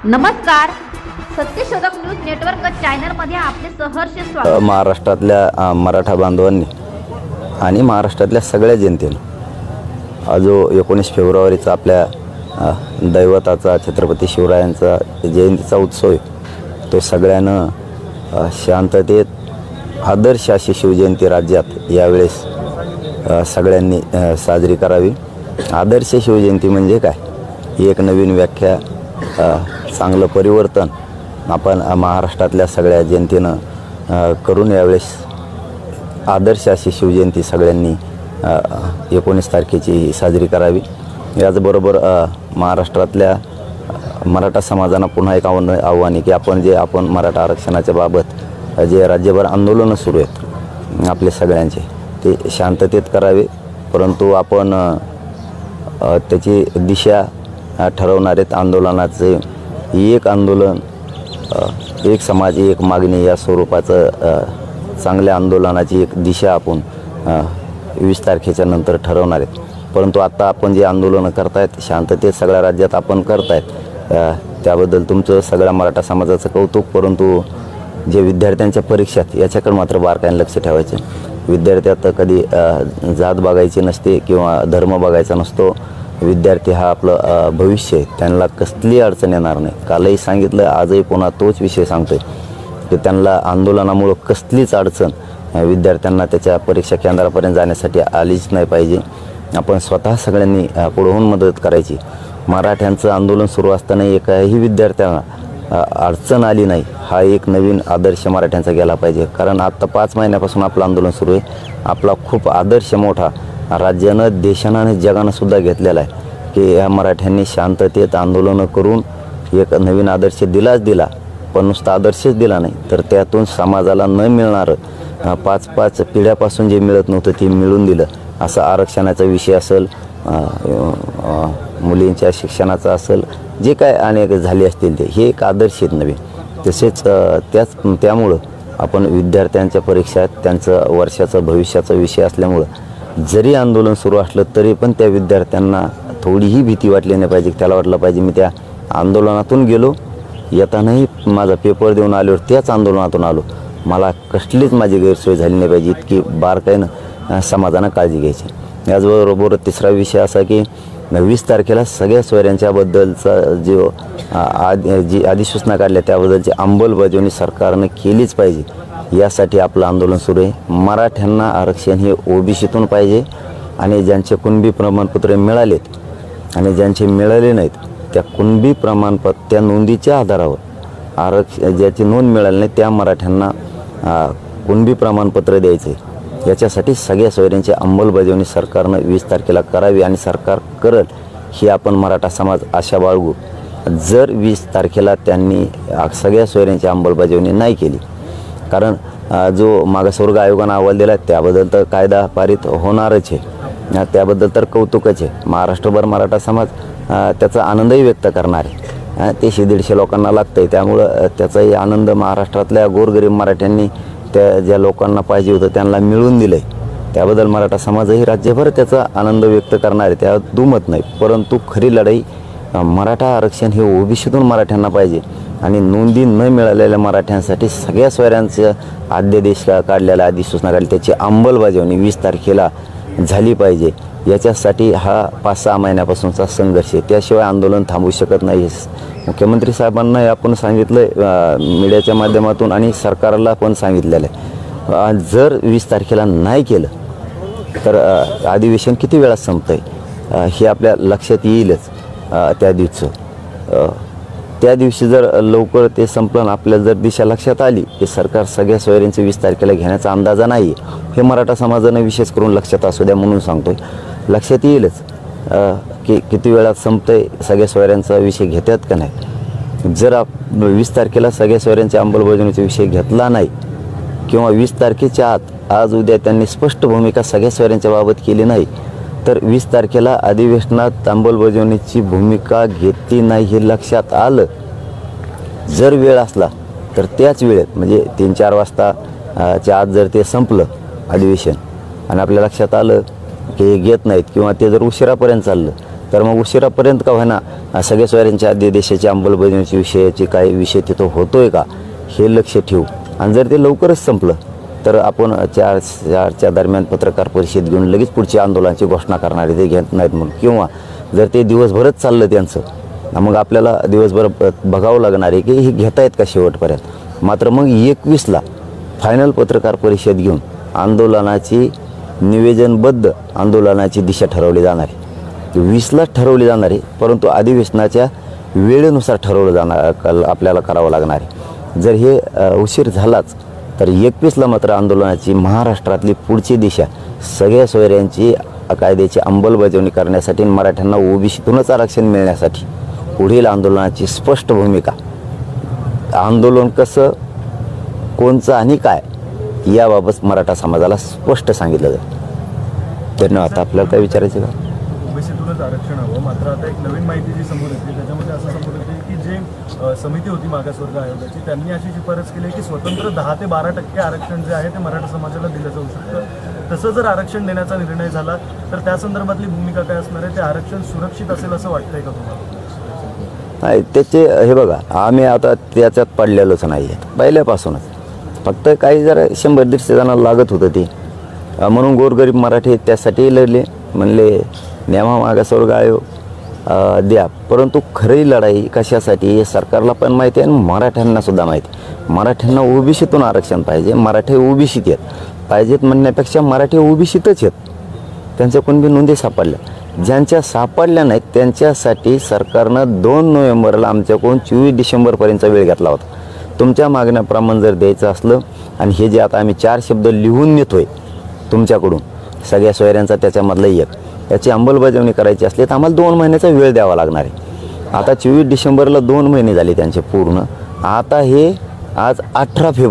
नमस्कार, सत्यशोधक news network channel मध्ये आपले सहर्ष स्वागत। महाराष्ट्रातल्या मराठा बांधवांनी आणि महाराष्ट्रातल्या सगळ्या जनतेने जो 19 फेब्रुवारीचा आपल्या दैवताचा छत्रपती शिवरायांचा जयंतीचा उत्सव आहे तो सगळ्यांना शांततेत आदर्श अशी शिवजयंती राज्यात यावेळेस सगळ्यांनी साजरी करावी। आदर्श शिवजयंती म्हणजे काय? एक नवीन व्याख्या, चांगलं परिवर्तन आपण महाराष्ट्रातल्या सगळ्या जनतेनं करून यावेळेस आदर्श अशी शिवजयंती सगळ्यांनी 19 तारखेची साजरी करावी। याचबरोबर महाराष्ट्रातल्या मराठा समाजानं पुन्हा एक आव्हान आहे की आपण मराठा आरक्षणाच्या बाबत जे राज्यभर आंदोलनं सुरू आहेत आपले सगळ्यांचे ते शांततेत करावे, परंतु आपण त्याची दिशा ठरवणार आहेत। आंदोलनाचे एक आंदोलन, एक समाज एक मागणी या स्वरूपाचं चांगल्या आंदोलनाची एक दिशा आपण 20 तारखेच्या नंतर ठरवणार आहेत। परंतु आता आपण जे आंदोलनं करतायत शांततेत सगळ्या राज्यात आपण करतायत त्याबद्दल तुमचं सगळ्या मराठा समाजाचं कौतुक, परंतु जे विद्यार्थ्यांच्या परीक्षात याच्याकडे मात्र बारकाईने लक्ष ठेवायचं। विद्यार्थ्यात कधी जात बघायची नसते किंवा धर्म बघायचा नसतो। विद्यार्थी हा आपलं भविष्य आहे, त्यांना कसली अडचण येणार नाही। कालही सांगितलं, आजही पुन्हा तोच विषय सांगतोय की त्यांना आंदोलनामुळं कसलीच अडचण विद्यार्थ्यांना त्याच्या परीक्षा केंद्रापर्यंत जाण्यासाठी आलीच नाही पाहिजे। आपण स्वतः सगळ्यांनी पुढे होऊन मदत करायची। मराठ्यांचं आंदोलन सुरू असताना एकाही विद्यार्थ्यांना अडचण आली नाही, हा एक नवीन आदर्श मराठ्यांचा गेला पाहिजे। कारण आत्ता 5 महिन्यापासून आपलं आंदोलन सुरू आहे। आपला खूप आदर्श मोठा राज्यानं, देशानं आणि जगानं सुद्धा घेतलेला आहे की या मराठ्यांनी शांततेत आंदोलनं करून एक नवीन आदर्श दिला, पण नुसता आदर्शच दिला नाही तर त्यातून समाजाला न मिळणारं 5-5 पिढ्यापासून जे मिळत नव्हतं ते मिळून दिलं। असं आरक्षणाचा विषय असेल, मुलींच्या शिक्षणाचा असेल, जे काय अनेक झाले असतील ते हे एक आदर्श आहेत नवीन। तसेच त्यामुळं आपण विद्यार्थ्यांच्या परीक्षा त्यांचं वर्षाचं भविष्याचा विषय असल्यामुळं जरी आंदोलन सुरू असलं तरी पण त्या विद्यार्थ्यांना थोडीही भीती वाटली नाही पाहिजे। त्याला वाटलं पाहिजे मी त्या आंदोलनातून गेलो, येतानाही माझा पेपर देऊन आल्यावर त्याच आंदोलनातून आलो, मला कसलीच माझी गैरसोय झाली नाही पाहिजे, इतकी बारकाईनं समाजानं काळजी घ्यायची। याचबरोबर तिसरा विषय असा की 20 तारखेला सगळ्या सोयऱ्यांच्याबद्दलचा जी अधिसूचना काढल्या त्याबद्दलची अंमलबजावणी सरकारनं केलीच पाहिजे। यासाठी आपलं आंदोलन सुरू आहे। मराठ्यांना आरक्षण हे ओबीसीतून पाहिजे आणि ज्यांचे कुणबी प्रमाणपत्र मिळालेत आणि ज्यांचे मिळाले नाहीत त्या कुणबी प्रमाणपत्र त्या नोंदीच्या आधारावर ज्याची नोंद मिळाली नाही त्या मराठ्यांना कुणबी प्रमाणपत्र द्यायचे। याच्यासाठी सगळ्या सोयऱ्यांची अंमलबजावणी सरकारनं 20 तारखेला करावी आणि सरकार करल ही आपण मराठा समाज आशा बाळगू। जर 20 तारखेला त्यांनी सगळ्या सोयऱ्यांची अंमलबजावणी नाही केली, कारण जो मागासवर्ग आयोगानं अहवाल दिला त्याबद्दल तर कायदा पारित होणारच आहे, त्याबद्दल तर कौतुकच आहे। महाराष्ट्रभर मराठा समाज त्याचा आनंदही व्यक्त करणार आहे। ते 100-150 लोकांना लागतं आहे, त्यामुळं त्याचाही आनंद महाराष्ट्रातल्या गोरगरीब मराठ्यांनी त्या ज्या लोकांना पाहिजे होतं त्यांना मिळवून दिलं आहे, त्याबद्दल मराठा समाजही राज्यभर त्याचा आनंद व्यक्त करणार आहे, त्यात दुमत नाही। परंतु खरी लढाई मराठा आरक्षण हे ओबीसीतून मराठ्यांना पाहिजे आणि नोंदी न मिळालेल्या मराठ्यांसाठी सगळ्या सोयऱ्यांचं अध्यादेश काढलेला, अधिसूचना काढली, त्याची अंमलबजावणी 20 तारखेला झाली पाहिजे। याच्यासाठी हा 5-6 महिन्यापासूनचा संघर्ष आहे, त्याशिवाय आंदोलन थांबू शकत नाही। मुख्यमंत्री साहेबांना आपण सांगितलं मीडियाच्या माध्यमातून आणि सरकारला पण सांगितलेलं आहे, जर 20 तारखेला नाही केलं तर अधिवेशन किती वेळात संपतं आहे हे आपल्या लक्षात येईलच। त्या दिवशी जर लवकर ते संपलं आणि आपल्याला जर दिशा लक्षात आली की सरकार सगळ्या सोयऱ्यांचं 20 तारखेला घेण्याचा अंदाजा नाही हे मराठा समाजानं विशेष करून लक्षात असू द्या म्हणून सांगतोय। लक्षात येईलच की किती वेळात संपतंय, सगळ्या सोयऱ्यांचा विषय घेतात का नाही। जर 20 तारखेला सगळ्या सोयऱ्यांच्या अंमलबजावणीचा विषय घेतला नाही किंवा 20 तारखेच्या आत आज उद्या त्यांनी स्पष्ट भूमिका सगळ्या सोयऱ्यांच्या बाबत केली नाही तर 20 तारखेला अधिवेशनात अंमलबजावणीची भूमिका घेतली नाही हे लक्षात आलं, जर वेळ असला तर त्याच वेळेत म्हणजे 3-4 वाजताच्या आत जर ते संपलं अधिवेशन आणि आपल्या लक्षात आलं की हे घेत नाहीत किंवा ते जर उशिरापर्यंत चाललं तर मग उशिरापर्यंत का होईना सगळ्या सोयऱ्यांच्या देशाच्या अंमलबजावणीच्या विषयाचे काही विषय तिथं होतोय का हे लक्ष ठेवू. आणि जर ते लवकरच संपलं तर आपण 4च्या दरम्यान पत्रकार परिषद घेऊन लगेच पुढच्या आंदोलनाची घोषणा करणारे ते घेत नाहीत म्हणून. किंवा जर ते दिवसभरच चाललं त्यांचं मग आपल्याला दिवसभर बघावं लागणार आहे की हे घेता येत का शेवटपर्यंत. मात्र मग 21ला फायनल पत्रकार परिषद घेऊन आंदोलनाची निवेदनबद्ध आंदोलनाची दिशा ठरवली जाणार आहे. 20ला ठरवली जाणार आहे, परंतु अधिवेशनाच्या वेळेनुसार ठरवलं जाणार आपल्याला करावं लागणार आहे. जर हे उशीर झालाच तर 21ला मात्र आंदोलनाची महाराष्ट्रातली पुढची दिशा सगळ्या सोयऱ्यांची कायद्याची अंमलबजावणी करण्यासाठी मराठ्यांना ओबीसीतूनच आरक्षण मिळण्यासाठी पुढील आंदोलनाची स्पष्ट भूमिका, आंदोलन कसं, कोणचं आणि काय याबाबत मराठा समाजाला स्पष्ट सांगितलं जाईल. धन्यवाद. आपल्याला काय विचारायचं का? ओबीसीतूनच आरक्षण हवं. मात्र आता एक नवीन माहिती जी समोर येते त्याच्यामध्ये असं समोर येते की जे समिती होती मागासवर्ग आयोगाची त्यांनी अशी शिफारस केली की स्वतंत्र 10 ते 12% आरक्षण जे आहे ते मराठा समाजाला दिलं जाऊ शकतं. तसं जर आरक्षण देण्याचा निर्णय झाला तर त्या संदर्भातली भूमिका काय असणार आहे? ते आरक्षण सुरक्षित असेल असं वाटतंय का तुम्हाला? नाही, त्याचे हे बघा, आम्ही आता त्याच्यात पडलेलोच नाही आहे पहिल्यापासूनच. फक्त काही जरा 100-150 जणांना लागत होतं ते, म्हणून गोरगरीब मराठी त्यासाठी लढले. म्हणले न्यामा मागासवर्ग आयोग द्या. परंतु खरी लढाई कशासाठी हे सरकारला पण माहिती आहे आणि मराठ्यांनासुद्धा माहिती आहे. मराठ्यांना ओबीसीतून आरक्षण पाहिजे. मराठी ओबीसीत येत पाहिजेत म्हणण्यापेक्षा मराठी ओबीसीतच येत. त्यांच्या कुणबी नोंदी सापडल्या, ज्यांच्या सापडल्या नाहीत त्यांच्यासाठी सरकारनं 2 नोव्हेंबरला आमच्याकडून 24 डिसेंबरपर्यंतचा वेळ घेतला होता. तुमच्या मागण्याप्रमाणे जर द्यायचं असलं आणि हे जे आता आम्ही 4 शब्द लिहून नेतोय तुमच्याकडून सगळ्या सोयऱ्यांचा त्याच्यामधलं एक, याची अंमलबजावणी करायची असली तर आम्हाला 2 महिन्याचा वेळ द्यावा लागणार आहे. आता 24 डिसेंबरला 2 महिने झाले त्यांचे पूर्ण. आता हे आज 18 फेब्रुवारी